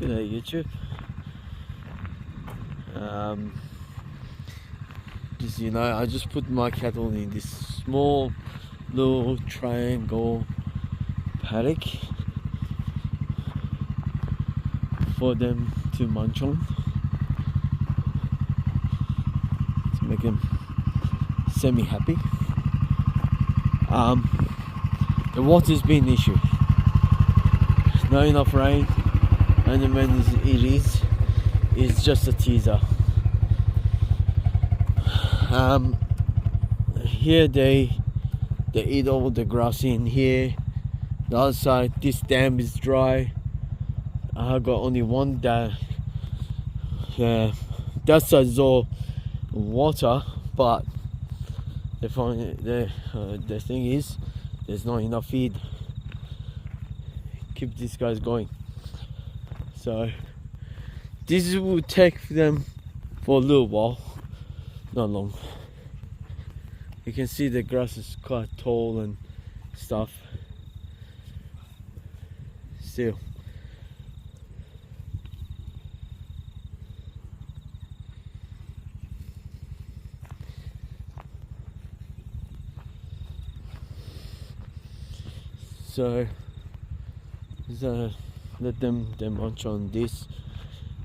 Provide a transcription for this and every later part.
G'day YouTube. Just I just put my cattle in this small little triangle paddock for them to munch on to make them semi-happy. The water's been an issue. Not enough rain, and when it is, it's just a teaser. Here they eat all the grass in here. The other side, this dam is dry. I got only one dam. That side is all water, but the thing is, there's not enough feed. Keep these guys going. So this will take them for a little while, not long. You can see the grass is quite tall and stuff. Still. So let them munch on this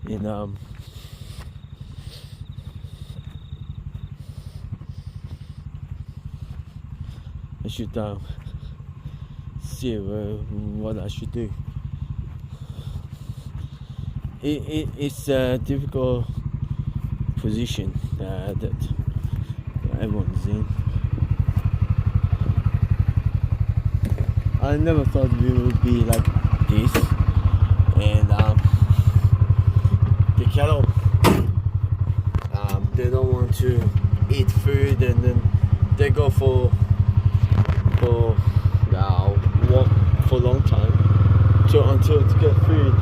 in I should see what I should do. It's a difficult position that everyone's in. I never thought we would be like this, and the cattle they don't want to eat food, and then they go for walk for a long time until to get food,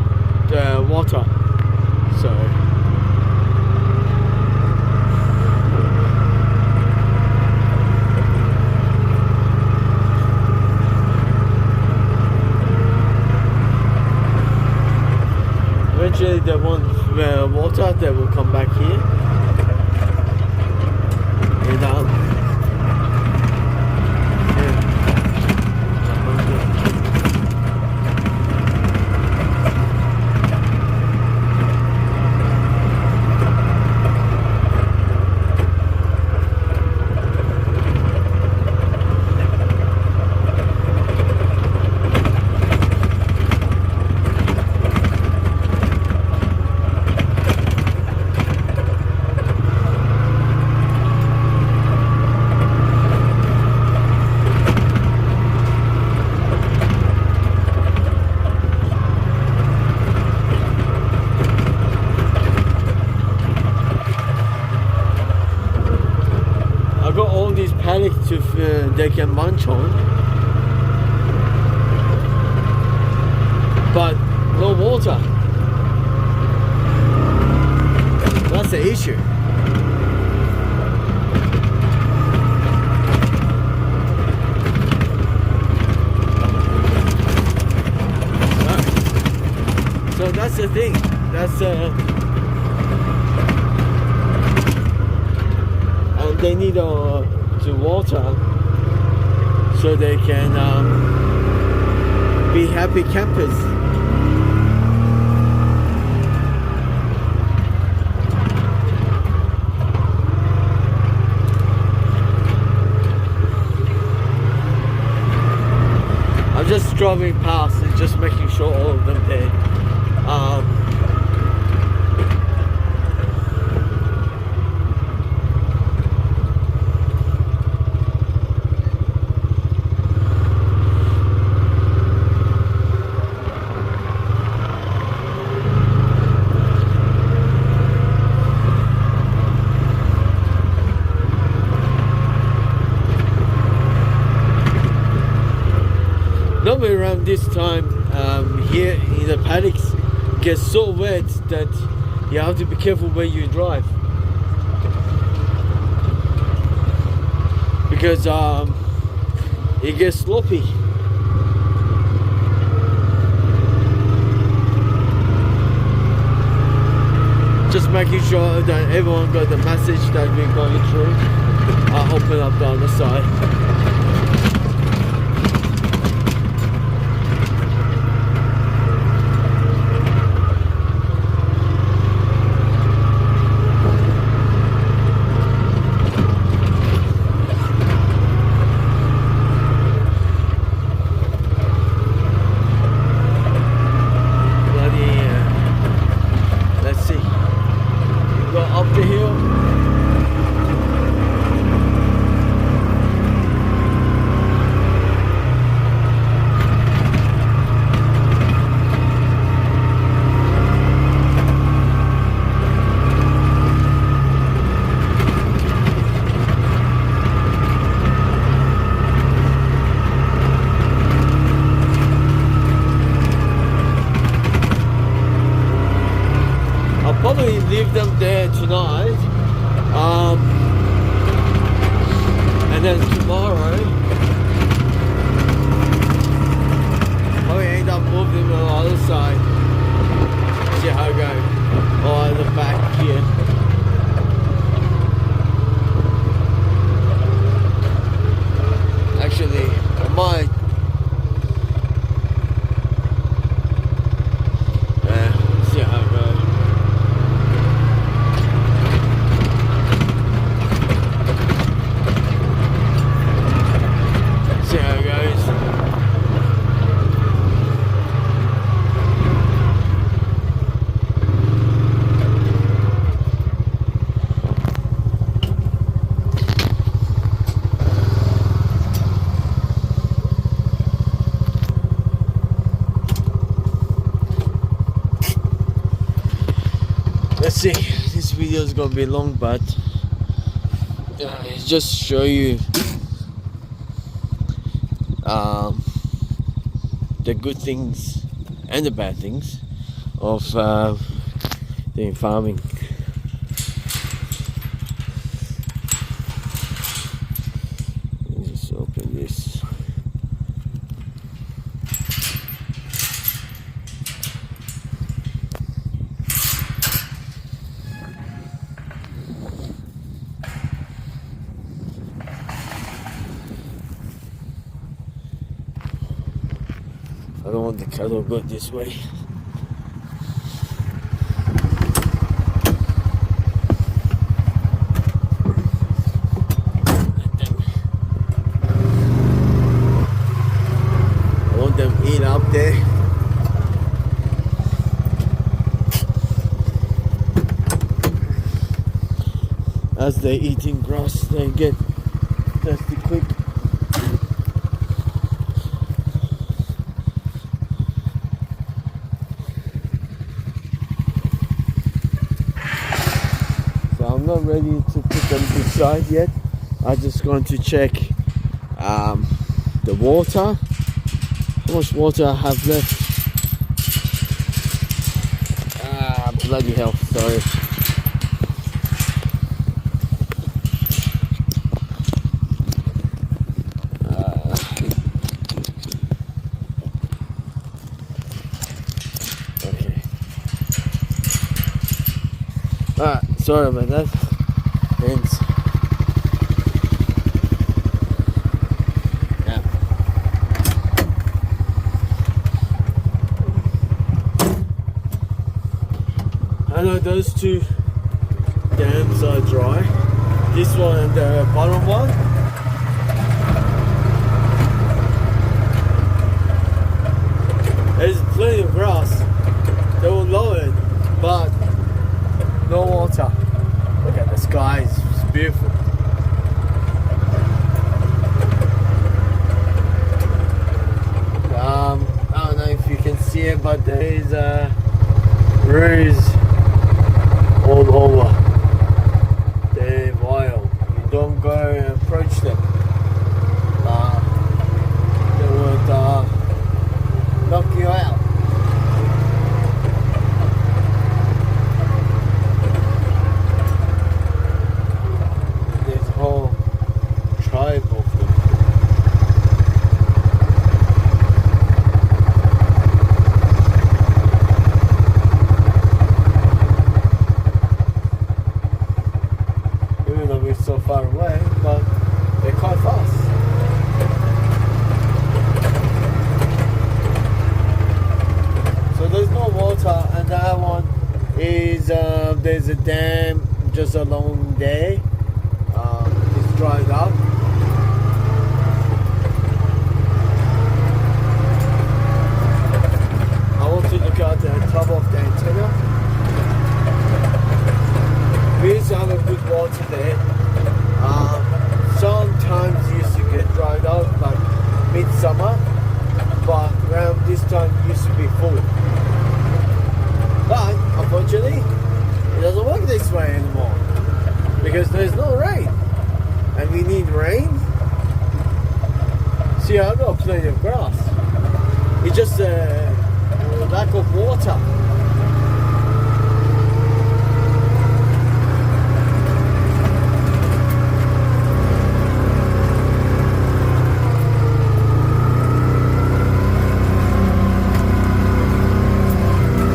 water. So eventually they want water, they will come back here. And to they can munch on, but no water. That's the issue. So that's the thing. That's and they need to water so they can be happy campers. I'm just driving past and just making sure all of them there. Normally around this time, here in the paddocks, it gets so wet that you have to be careful where you drive, because it gets sloppy. making sure that everyone got the message that we're going through. I'll open up the other side. Probably leave them there tonight, and then tomorrow probably end up moving them on the other side. See how it goes, or at the back here. Actually, I might. See how it goes. Let's see, this video is gonna be long, but just show you the good things and the bad things of doing farming. Let me just open this. I don't want the cattle to go this way. I want them eat up there. As they're eating grass, they get thirsty quick. I'm not ready to put them beside yet. I'm just going to check the water, how much water I have left. Bloody hell, sorry. Okay. Alright, sorry about that. Thanks. Yeah. I know those two dams are dry. This one and the bottom one. There's plenty of grass. They were lowered, but no water. Look at the skies, it's beautiful. I don't know if you can see it, but there is roos all over. They're wild. You don't go and approach them. They would knock you out. is there's a dam just along there. It's dried up. I want to look at the top of the antenna. We used to have a good water there. Sometimes it used to get dried out like midsummer, but around this time it used to be full. But unfortunately, it doesn't work this way anymore because there's no rain, and we need rain. See, I've got plenty of grass. It's just a lack of water.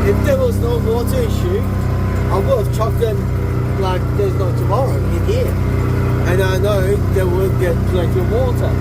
If there was no water issue, I would have chucked them like there's no tomorrow in here. And I know they will get plenty of water.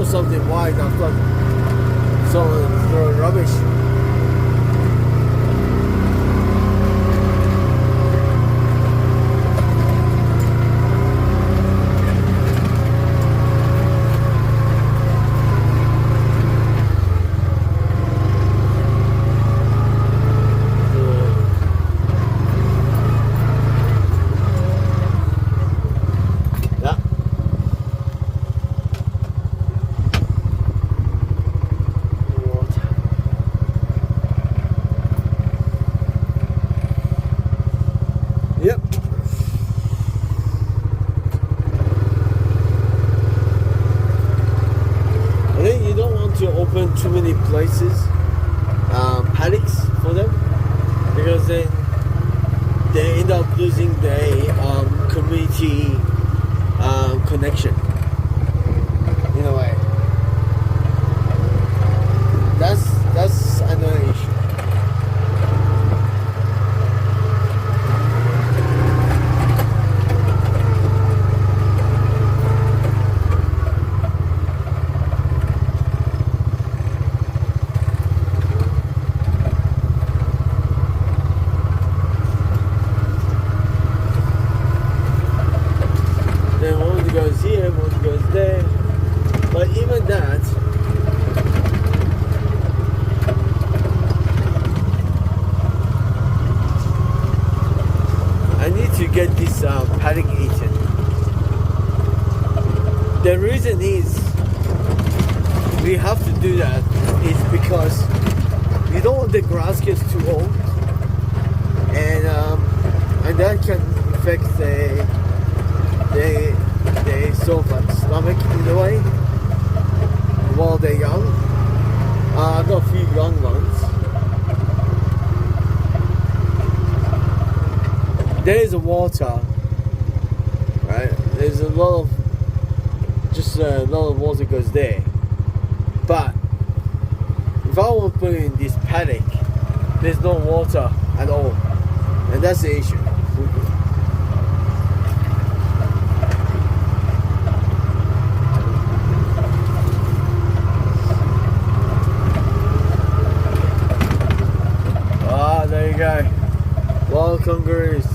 Something wide, I've got someone throwing rubbish. Yep. I think you don't want to open too many places, paddocks for them, because then they end up losing their community connection in a way. That's another issue. Then one goes here, one goes there. But even that, I need to get this paddock eaten. The reason is we have to do that is because you don't want the grass gets too old, and that can affect the sort of like stomach in a way while they're young. I've got a few young ones. There is a water, right? There's a lot of water goes there. But if I want to put in this paddock, there's no water at all, and that's the issue. There you go. Wild kangaroos.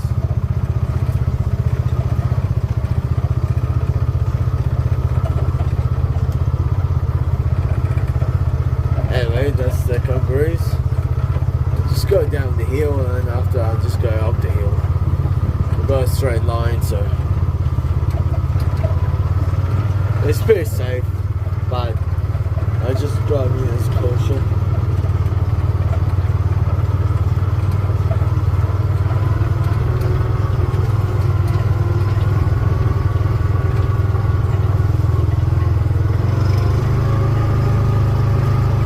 Anyway, that's the kangaroos. Just go down the hill, and after I'll just go up the hill. We've got a straight line, so it's pretty safe, but I just driving as caution.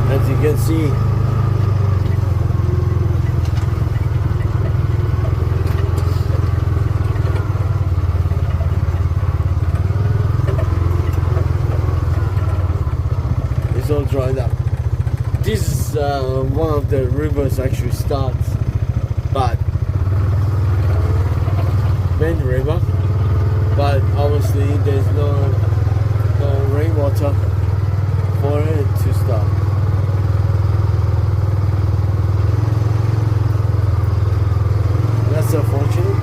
As you can see, one of the rivers actually starts, but main river, but obviously there's no rainwater for it to start. That's unfortunate.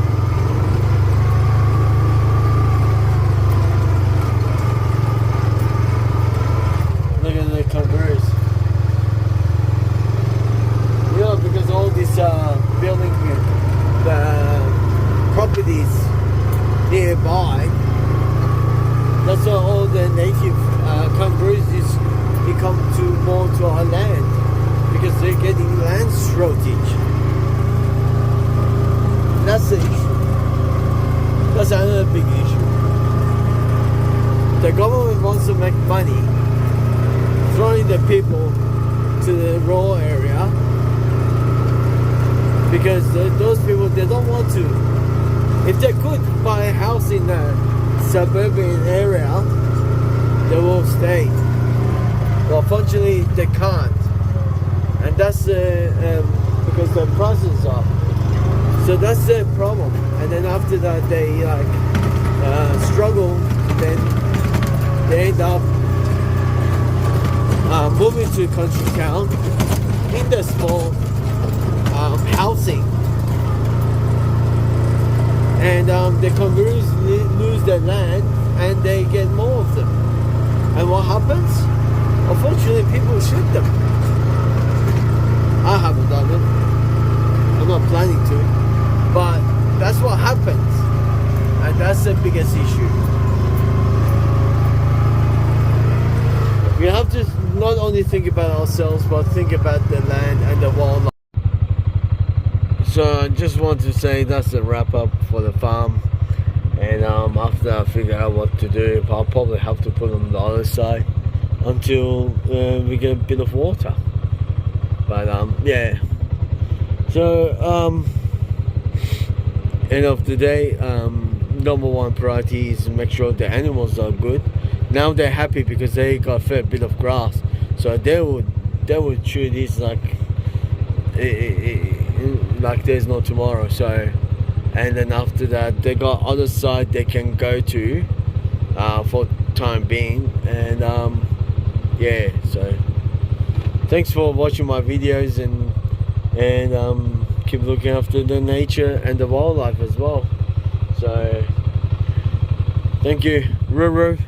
Look at the kangaroos. You know, because all these building properties nearby, that's why all the native kangaroos come more to our land, because they're getting land shortage. That's the issue. That's another big issue. The government wants to make money, throwing the people to the rural area, because those people, they don't want to. If they could buy a house in a suburban area, they will stay. But unfortunately, they can't, and that's because the prices are. So that's the problem. And then after that, they struggle. Then they end up moving to a country town in the small housing, and the kangaroos lose their land, and they get more of them. And what happens? Unfortunately, people shoot them. I haven't done it. I'm not planning to. But that's what happens, and that's the biggest issue. We have to not only think about ourselves, but think about the land and the wildlife. So I just want to say that's a wrap up for the farm. And after I figure out what to do, I'll probably have to put on the other side until we get a bit of water. But yeah. So end of the day, number one priority is make sure the animals are good. Now they're happy because they got fed a bit of grass, so they would chew this like there's no tomorrow. So, and then after that, they got other side they can go to for time being. And yeah, so thanks for watching my videos, and keep looking after the nature and the wildlife as well. So thank you, Ruru.